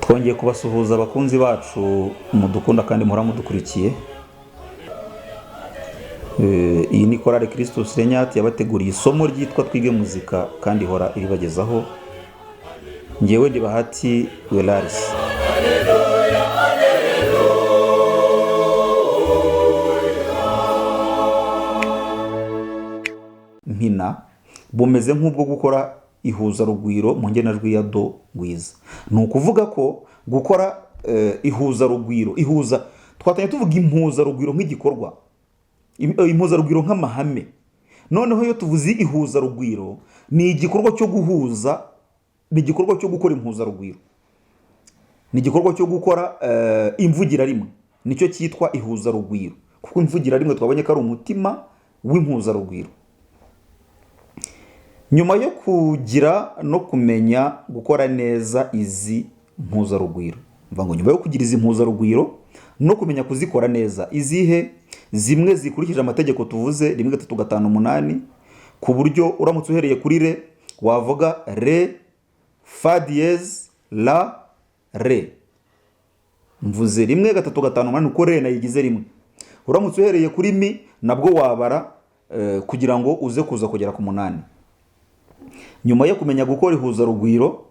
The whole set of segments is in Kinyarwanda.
twongeye kubasuhuza abakunzi bacu mudukunda kandi muhora mudukurikiye. Iyi ni korale Christus Renyati yabateguriye isomo ryitwa twige muzika kandi ihora iribagezaho. Ngewe ndi Bahati Welaris. Mpina bumeze nk'ubwo gukora ihuza rugwiro mu ngenajwi ya do ngwiza. Ni ukuvuga ko gukora ihuza rugwiro, twatanye tuvuga impuza rugwiro nk'igikorwa, impuza rugwiro nk'amahame. Noneho iyo tuvuze ihuza rugwiro ni igikorwa cyo guhuza, ni igikorwa cyo gukora impuza rugwiro, ni igikorwa cyo gukora imvugira rimwe, nicyo cyitwa ihuza rugwiro. Kuko imvugira rimwe twabonye ko ari umutima w'impuza rugwiro. Nyuma yo kugira no kumenya gukora neza izi mpuzarugwiro, nyuma yo kugira izi mpuzarugwiro no kumenya kuzikora neza, izihe zimwe zikurikije amategeko tuvuze 1 3 5 8, ku buryo uramutse uhereye kuri re wavuga re, fa diez, la, re. Mvuze 1 3 5 8 uko re nayigize rimwe. Uramutse uhereye kuri mi nabwo wabara kugira ngo uze kuza kugera ku 8. Nyuma yo kumenya gukora ihuza rugwiro,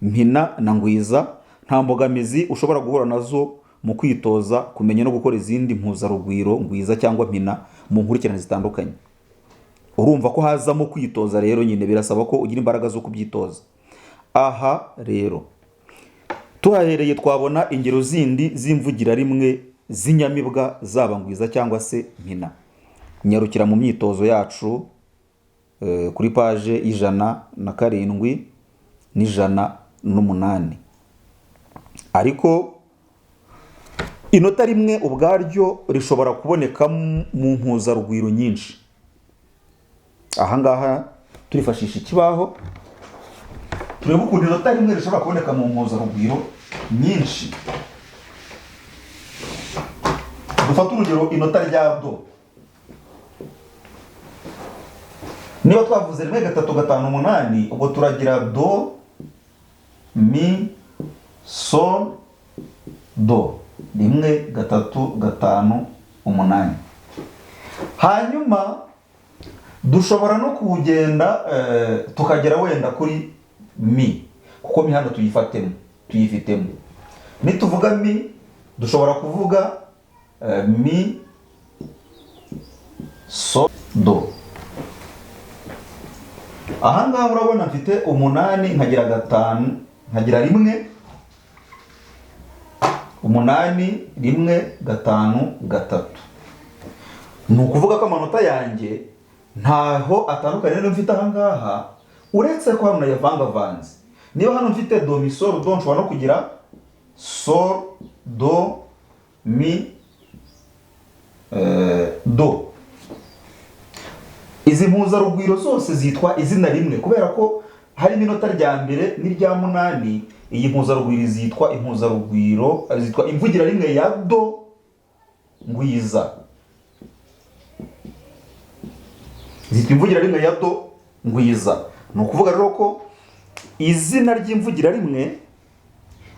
mpina na ngwiza, nta mbogamizi ushobora guhura nazo mu kwitoza kumenya no gukora izindi mpuza rugwiro, ngwiza cyangwa mpina mu nkurikirane zitandukanye. Urumva ko hazamo kwitoza rero, nyine birasaba ko ugira imbaraga zo kubyitoza. Aha rero tuhahereye twabona ingero zindi z'imvugira rimwe z'inyamibwa, zaba ngwiza cyangwa se mpina. Nyarukira mu myitozo yacu kuri page 107 n'108. Ariko inota rimwe ubwaryo rishobora kuboneka mu mpuzarugwiro nyinshi. Ahangaha turifashisha ikibaho turebe ukuntu inota rimwe rishobora kuboneka mu mpuzarugwiro nyinshi. Dufata urugero inota rya do. Niba twavuze 1 3 5 8, ubwo turagira do, mi, sol, do. 1 3 5 8. Hanyuma dushobora no kugenda tukagera wenda kuri mi, kuko mi hano tuyifitemo. Nituvuga mi dushobora kuvuga mi, sol, do. Ahangaha urabona mfite 8 nkagira 5 nkagira 1 8 1 5 3. Ni ukuvuga ko amanota yanjye ntaho atandukanye rero mfite ahangaha, uretse ko hano yavangavanze. Niba hano mfite do, mi, sol, do, nshobora no kugira sol, do, mi, do. Izi mpuzarugwiro zose zitwa izina rimwe kubera ko harimo inota rya mbere n'irya 8. Iyi mpuzarugwiro zitwa impuzarugwiro, zitwa imvugira rimwe ya do ngwiza. Zitwa imvugira rimwe ya do ngwiza. Ni ukuvuga rero ko izina ry'imvugira rimwe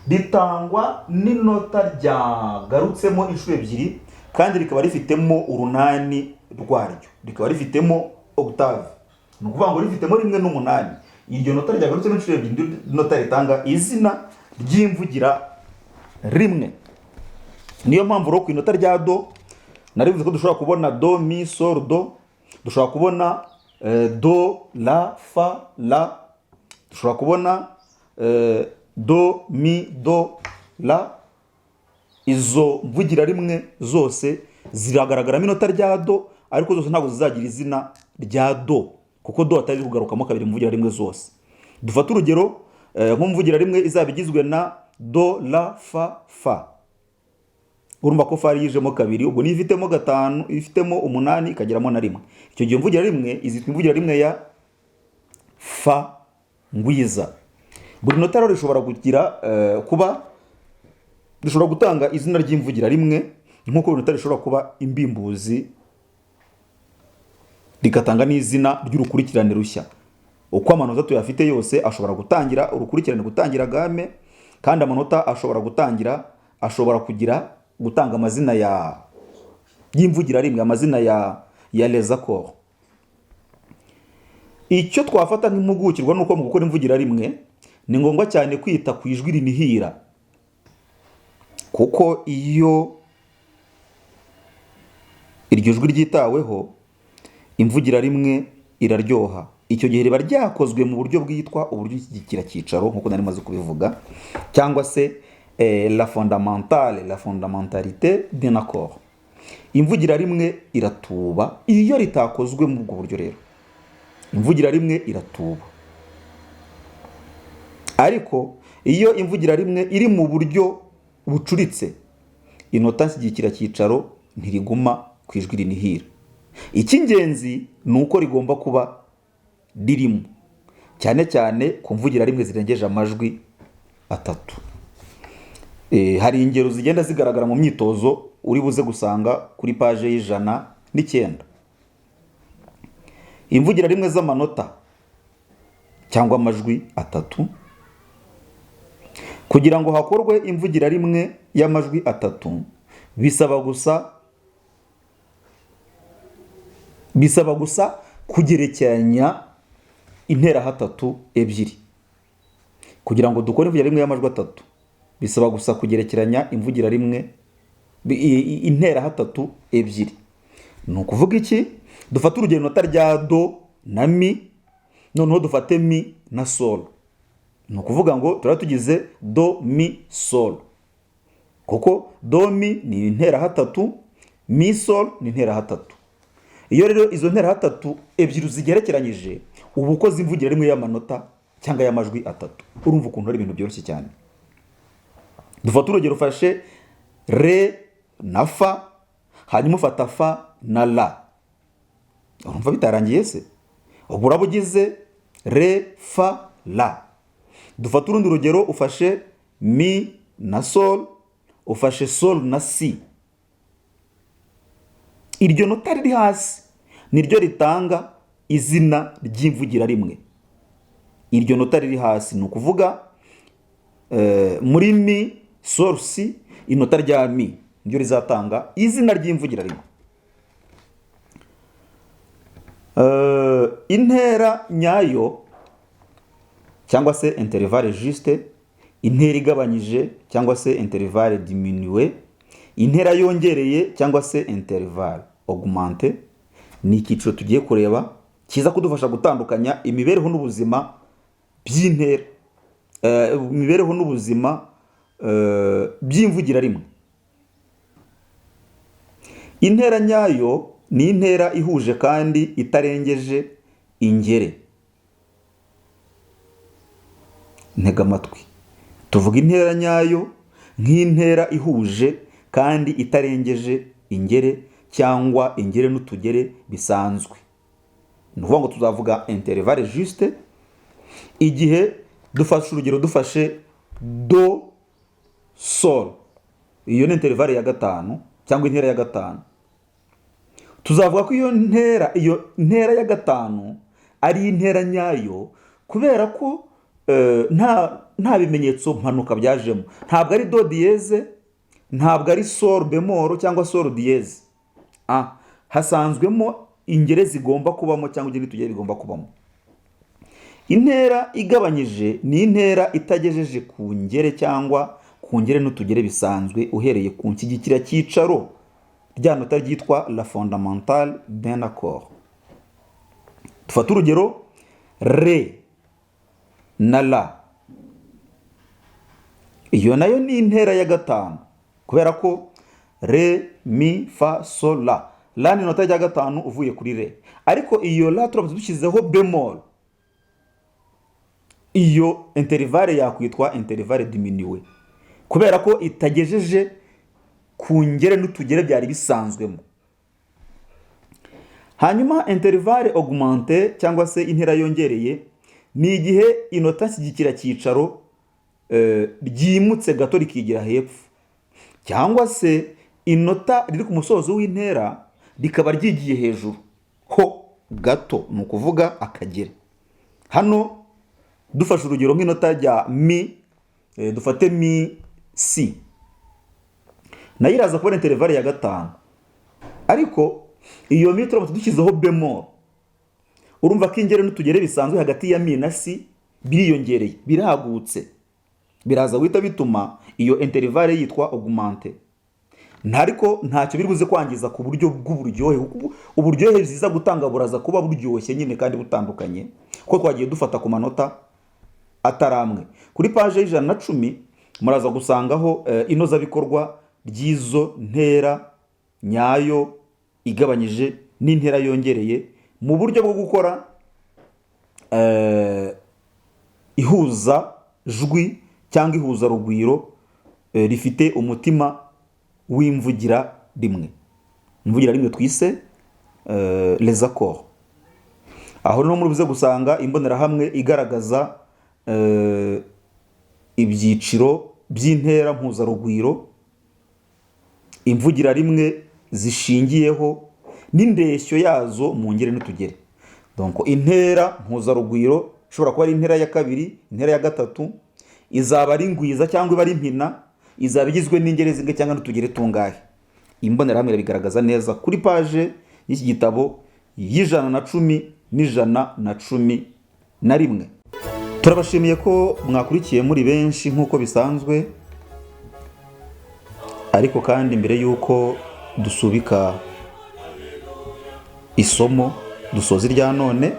ritangwa n'inota ryagarutsemo inshuro ebyiri, kandi rikaba rifitemo urunani rwaryo, rikaba rifitemo octave. Ni ukuvuga ngo rifitemo 1 n'8. Iryo nota ryagarutsemo inshuro ebyiri nota ritanga izina ry'imvugira rimwe. Niyo mpamvu ro ku inota rya do narivuze ko dushobora kubona do, mi, sol, do. Dushobora kubona do, la, fa, la. Dushobora kubona do, mi, do, la. Izo mvugira rimwe zose ziragaragaramo inota rya do, ariko zose ntabwo zizagira izina rya do, kuko do atari kugarukamo kabiri mvugira rimwe zose. Dufata urugero nk'umvugira rimwe izaba igizwe na do, la, fa, fa. Urumva ko fa yijemo kabiri, ubwo ni ifitemo 5, ifitemo 8 ikageramo na 1. Icyo gihe mvugira rimwe izitwa imvugira rimwe ya fa ngwiza. Buri nota rero rishobora kugira rishobora gutanga izina ry'imvugira rimwe, nk'uko buri nota rishobora kuba imbimbuzi rigatanga n'izina ry'urukurikirane rushya. Uko amanota tuyafite yose ashobora gutangira urukurikirane, gutangira game, kandi amanota ashobora gutanga amazina y'imvugira rimwe, amazina ya les accords. Icyo twafata nk'impugukirwa nuko mu gukora imvugira rimwe ni ngombwa cyane kwita ku ijwi rinihira, kuko iyo iryo jwi ryitaweho imvugira rimwe iraryoha. Icyo gihe riba ryakozwe mu buryo bwitwa uburyo nshyigikira cyicaro nk'uko nari maze kubivuga, cyangwa se la fondamentalité d'un accord. Imvugira rimwe iratuba iyo ritakozwe mu bwo buryo rero. Imvugira rimwe iratuba. Ariko iyo imvugira rimwe iri mu buryo bucuritse, inota nshyigikira cyicaro ntiriguma ku ijwi rinihira. Icy'ingenzi ni uko rigomba kuba ririmo, cyane cyane ku mvugira rimwe zirengeje amajwi 3. Hari ingero zigenda zigaragara mu myitozo uri buze gusanga kuri paje y'109. Imvugira rimwe z'amanota cyangwa amajwi 3, kugira ngo hakorwe imvugira rimwe y'amajwi 3 bisaba gusa kugerekeranya interahatatu ebyiri. Kugira ngo dukore imvugira rimwe y'amajwi 3 bisaba gusa kugerekeranya imvugira rimwe interahatatu ebyiri. Ni ukuvuga iki? Dufate urugero inota rya do na mi, noneho dufate mi na sol. Ni ukuvuga ngo turaba tugize do mi sol, kuko do mi ni interahatatu, mi sol ni interahatatu. Iyo rero izo interahatatu ebyiri zigerekeranyije uba ukoze imvugira rimwe y'amanota cyangwa y'amajwi 3. Urumva ukuntu ari ibintu byoroshye cyane. Dufate urugero, ufashe re na fa, hanyuma ufata fa na la. Urumva bitarangiye se? Ubwo uraba ugize re fa la. Dufate urundi rugero, ufashe mi na sol, ufashe sol na si. Iryo nota riri hasi niryo ritanga izina ry'imvugira rimwe. Iryo nota riri hasi ni ukuvuga muri mi sol si, inota rya mi niryo rizatanga izina ry'imvugira rimwe. Intera nyayo cyangwa se intervalle juste, intera igabanyije cyangwa se intervalle diminué, intera yongereye cyangwa se intervalle augmenté, ni icyiciro tugiye kureba kiza kudufasha gutandukanya imibereho n'ubuzima by'intera, imibereho n'ubuzima by'imvugira rimwe. Intera nyayo ni intera ihuje kandi itarengeje ingere. Ntega amatwi, tuvuga intera nyayo nk'intera ihuje kandi itarengeje ingere cyangwa ingere n'utugere bisanzwe. Ni ukuvuga ngo tuzavuga intervalle juste igihe dufashe urugero, dufashe do sol, iyo ni intervalle ya 5 cyangwa intera ya 5. Tuzavuga ko iyo ntera ya 5 ari intera nyayo kubera ko nta bimenyetso mpanuka byajemo. Ntabwo ari do dieze, ntabwo ari sol bemol cyangwa sol dieze. Hasanzwemo ingere zigomba kubamo cyangwa ingere n'utugere bigomba kubamo. Intera igabanyije ni intera itagejeje ku ngere cyangwa ku ngere n'utugere bisanzwe uhereye ku nshyigikira cyicaro rya nota ryitwa la fondamentale d'un accord. Dufate urugero, re na la. Iyo nayo ni intera ya 5 kubera ko re mi fa sol la. La ni nota ya 5 uvuye kuri re. Ariko iyo la turamutse dushyizeho bemol, iyo intervalle yakwitwa intervalle diminué kubera ko itagejeje ku ngere n'utugere byari bisanzwemo. Hanyuma intervalle augmenté cyangwa se intera yongereye ni igihe inota nshyigikira cyicaro ryimutse gato rikigira hepfo, cyangwa se inota riri ku musozo w'intera rikaba ryigiye hejuru ho gato, ni ukuvuga akagere. Hano dufashe urugero nk'inota rya mi dufate mi si nayo iraza kubona interevale ya gatanu, ariko iyo mi turamutse dushyizeho bemol, urumva ko ingere n'utugere bisanzwe hagati ya mi na si biriyongereye, biragutse, biraza guhita bituma iyo interevale yitwa augmente. Ariko ntacyo biri buze kwangiza ku buryo bw'uburyohe. Uburyohe ziza gutanga buraza kuba buryoshye nyine kandi butandukanye, ko twagiye dufata ku manota ataramwe. Kuri page y'110 muraza gusangaho inozabikorwa ry'izo ntera nyayo igabanyije n'intera yongereye mu buryo bwo gukora ihuza jwi cyangwa ihuza rugwiro rifite umutima w'imvugira rimwe. Imvugira rimwe twise les accords. Aho no muri buze gusanga imbonerahamwe igaragaza ibyiciro by'intera mpuzarugwiro imvugira rimwe zishingiyeho n'indeshyo yazo mu ngere n'utugere. Donc intera mpuzarugwiro ishobora kuba ari intera ya kabiri, intera ya gatatu, izaba ari ngwiza cyangwa iba ari mpina, izaba igizwe n'ingere zingahe cyangwa n'utugere tungahe. Imbonerahamwe irabigaragaza neza kuri page y'iki gitabo y'110 n'111. Turabashimiye ko mwakurikiye muri benshi nk'uko bisanzwe, ariko kandi mbere y'uko dusubika isomo dusoza irya none,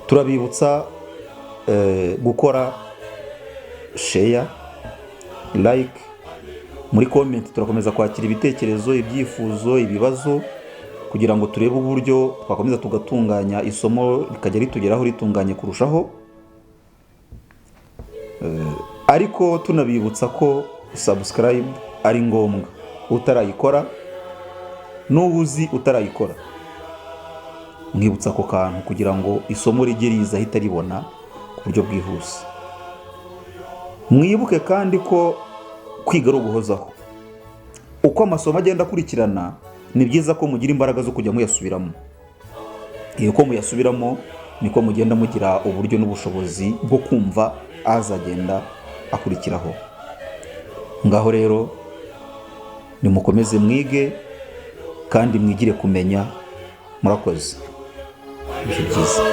turabibutsa gukora share, like, muri comment turakomeza kwakira ibitekerezo, ibyifuzo, ibibazo, kugira ngo turebe uburyo twakomeza tugatunganya isomo rikajya ritugeraho ritunganye kurushaho. Ariko tunabibutsa ko subscribe ari ngombwa. Utarayikora n'ubuzi utarayikora, mwibutsa ako kantu kugira ngo isomo rijye riza hita ribona ku buryo bwihuse. Mwibuke kandi ko kwiga ari uguhozaho. Uko amasomo agenda akurikirana, ni byiza ko mugira imbaraga zo kujya muyasubiramo. Iyo ko muyasubiramo niko mugenda mugira uburyo n'ubushobozi bwo kumva azagenda akurikiraho. Ngaho rero nimukomeze mwige kandi mwigire kumenya. Murakoze. Byiza.